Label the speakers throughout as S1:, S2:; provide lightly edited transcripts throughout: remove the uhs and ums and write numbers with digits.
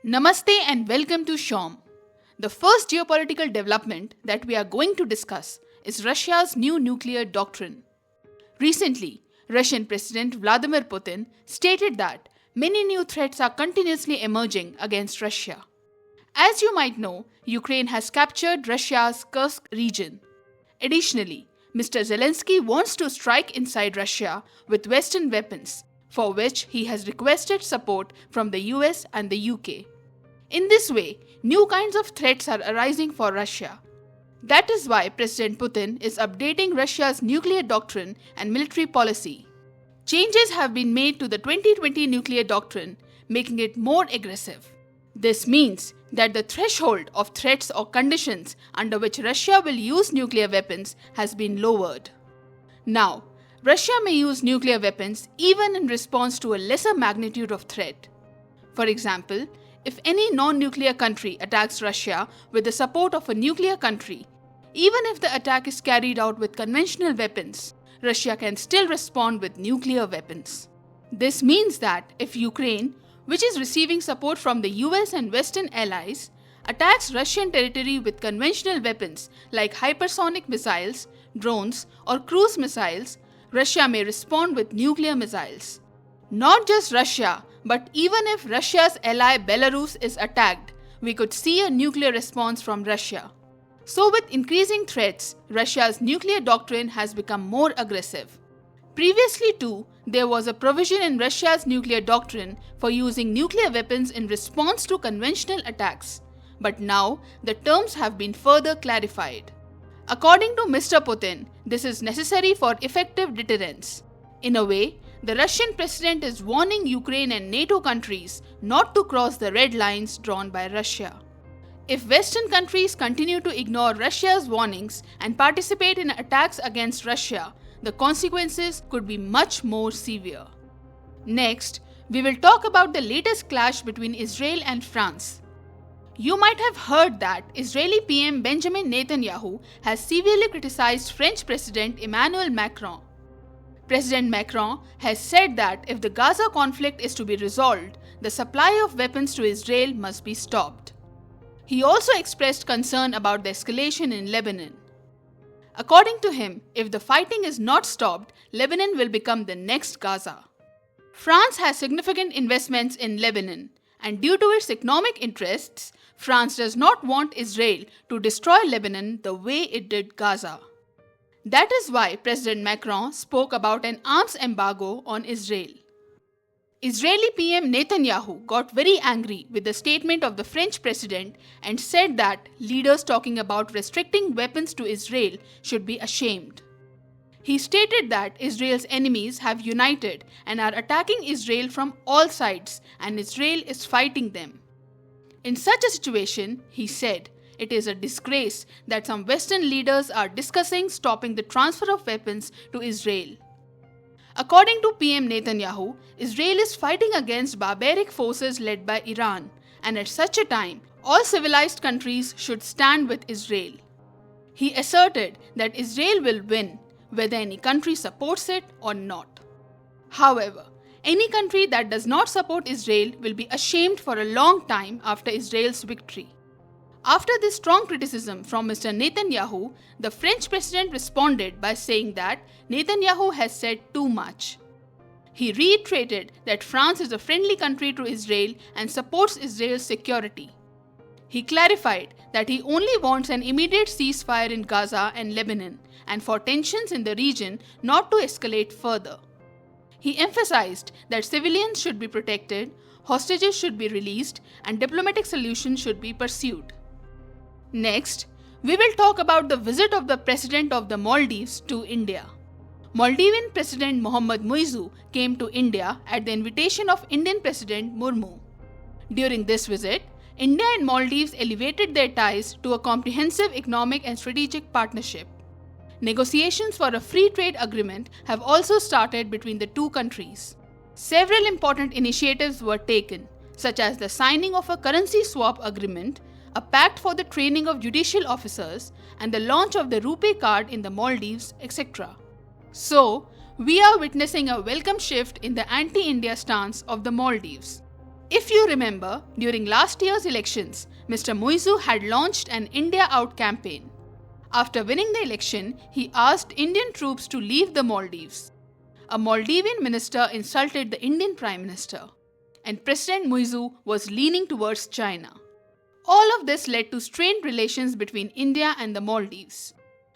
S1: Namaste and welcome to Shom. The first geopolitical development that we are going to discuss is Russia's new nuclear doctrine. Recently, Russian President Vladimir Putin stated that many new threats are continuously emerging against Russia. As you might know, Ukraine has captured Russia's Kursk region. Additionally, Mr. Zelensky wants to strike inside Russia with Western weapons, for which he has requested support from the US and the UK. In this way, new kinds of threats are arising for Russia. That is why President Putin is updating Russia's nuclear doctrine and military policy. Changes have been made to the 2020 nuclear doctrine, making it more aggressive. This means that the threshold of threats or conditions under which Russia will use nuclear weapons has been lowered. Now, Russia may use nuclear weapons even in response to a lesser magnitude of threat. For example, if any non-nuclear country attacks Russia with the support of a nuclear country, even if the attack is carried out with conventional weapons, Russia can still respond with nuclear weapons. This means that if Ukraine, which is receiving support from the US and Western allies, attacks Russian territory with conventional weapons like hypersonic missiles, drones, or cruise missiles, Russia may respond with nuclear missiles. Not just Russia, but even if Russia's ally Belarus is attacked, we could see a nuclear response from Russia. So with increasing threats, Russia's nuclear doctrine has become more aggressive. Previously too, there was a provision in Russia's nuclear doctrine for using nuclear weapons in response to conventional attacks. But now, the terms have been further clarified. According to Mr. Putin, this is necessary for effective deterrence. In a way, the Russian president is warning Ukraine and NATO countries not to cross the red lines drawn by Russia. If Western countries continue to ignore Russia's warnings and participate in attacks against Russia, the consequences could be much more severe. Next, we will talk about the latest clash between Israel and France. You might have heard that Israeli PM Benjamin Netanyahu has severely criticized French President Emmanuel Macron. President Macron has said that if the Gaza conflict is to be resolved, the supply of weapons to Israel must be stopped. He also expressed concern about the escalation in Lebanon. According to him, if the fighting is not stopped, Lebanon will become the next Gaza. France has significant investments in Lebanon, and due to its economic interests, France does not want Israel to destroy Lebanon the way it did Gaza. That is why President Macron spoke about an arms embargo on Israel. Israeli PM Netanyahu got very angry with the statement of the French president and said that leaders talking about restricting weapons to Israel should be ashamed. He stated that Israel's enemies have united and are attacking Israel from all sides, and Israel is fighting them. In such a situation, he said, it is a disgrace that some Western leaders are discussing stopping the transfer of weapons to Israel. According to PM Netanyahu, Israel is fighting against barbaric forces led by Iran, and at such a time, all civilized countries should stand with Israel. He asserted that Israel will win, whether any country supports it or not. However, any country that does not support Israel will be ashamed for a long time after Israel's victory. After this strong criticism from Mr. Netanyahu, the French president responded by saying that Netanyahu has said too much. He reiterated that France is a friendly country to Israel and supports Israel's security. He clarified that he only wants an immediate ceasefire in Gaza and Lebanon, and for tensions in the region not to escalate further. He emphasized that civilians should be protected, hostages should be released, and diplomatic solutions should be pursued. Next, we will talk about the visit of the President of the Maldives to India. Maldivian President Mohammad Muizzu came to India at the invitation of Indian President Murmu. During this visit, India and Maldives elevated their ties to a comprehensive economic and strategic partnership. Negotiations for a free trade agreement have also started between the two countries. Several important initiatives were taken, such as the signing of a currency swap agreement, a pact for the training of judicial officers, and the launch of the RuPay card in the Maldives, etc. So, we are witnessing a welcome shift in the anti-India stance of the Maldives. If you remember, during last year's elections, Mr. Muizu had launched an India Out campaign. After winning the election, he asked Indian troops to leave the Maldives. A Maldivian minister insulted the Indian Prime Minister, and President Muizu was leaning towards China. All of this led to strained relations between India and the Maldives.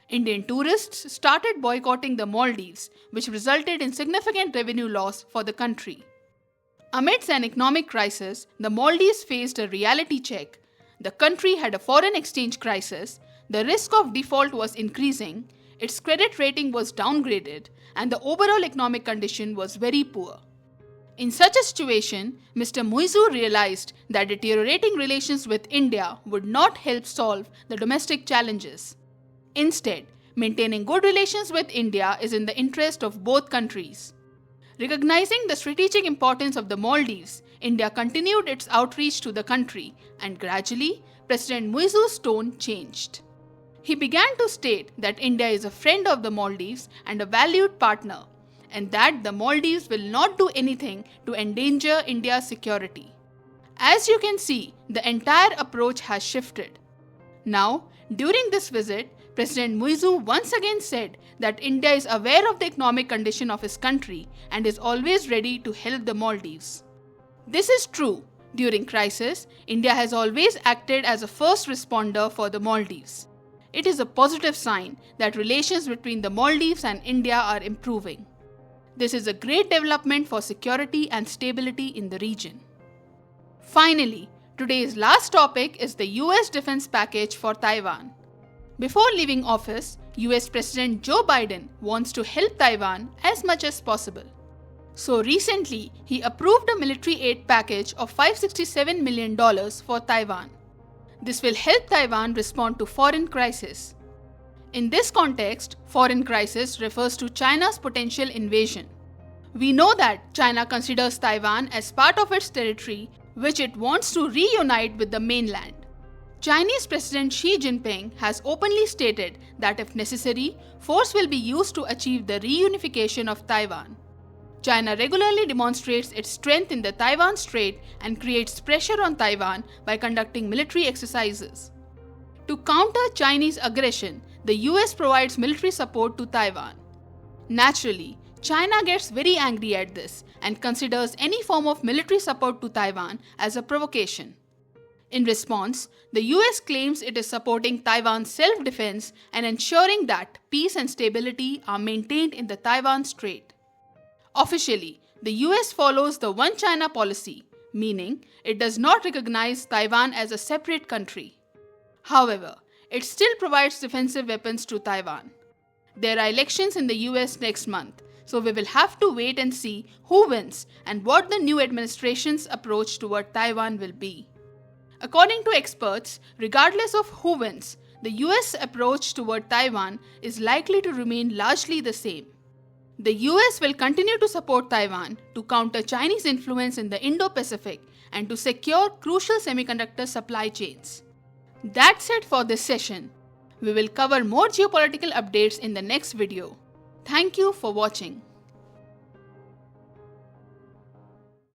S1: Indian tourists started boycotting the Maldives, which resulted in significant revenue loss for the country. Amidst an economic crisis, the Maldives faced a reality check. The country had a foreign exchange crisis, the risk of default was increasing, its credit rating was downgraded, and the overall economic condition was very poor. In such a situation, Mr. Muizu realized that deteriorating relations with India would not help solve the domestic challenges. Instead, maintaining good relations with India is in the interest of both countries. Recognizing the strategic importance of the Maldives, India continued its outreach to the country, and gradually, President Muizu's tone changed. He began to state that India is a friend of the Maldives and a valued partner, and that the Maldives will not do anything to endanger India's security. As you can see, the entire approach has shifted. Now, during this visit, President Muizu once again said that India is aware of the economic condition of his country and is always ready to help the Maldives. This is true. During crisis, India has always acted as a first responder for the Maldives. It is a positive sign that relations between the Maldives and India are improving. This is a great development for security and stability in the region. Finally, today's last topic is the US defense package for Taiwan. Before leaving office, US President Joe Biden wants to help Taiwan as much as possible. So recently, he approved a military aid package of $567 million for Taiwan. This will help Taiwan respond to foreign crisis. In this context, foreign crisis refers to China's potential invasion. We know that China considers Taiwan as part of its territory, which it wants to reunite with the mainland. Chinese President Xi Jinping has openly stated that if necessary, force will be used to achieve the reunification of Taiwan. China regularly demonstrates its strength in the Taiwan Strait and creates pressure on Taiwan by conducting military exercises. To counter Chinese aggression, the US provides military support to Taiwan. Naturally, China gets very angry at this and considers any form of military support to Taiwan as a provocation. In response, the US claims it is supporting Taiwan's self-defense and ensuring that peace and stability are maintained in the Taiwan Strait. Officially, the US follows the One China policy, meaning it does not recognize Taiwan as a separate country. However, it still provides defensive weapons to Taiwan. There are elections in the US next month, so we will have to wait and see who wins and what the new administration's approach toward Taiwan will be. According to experts, regardless of who wins, the US approach toward Taiwan is likely to remain largely the same. The US will continue to support Taiwan to counter Chinese influence in the Indo-Pacific and to secure crucial semiconductor supply chains. That's it for this session. We will cover more geopolitical updates in the next video. Thank you for watching.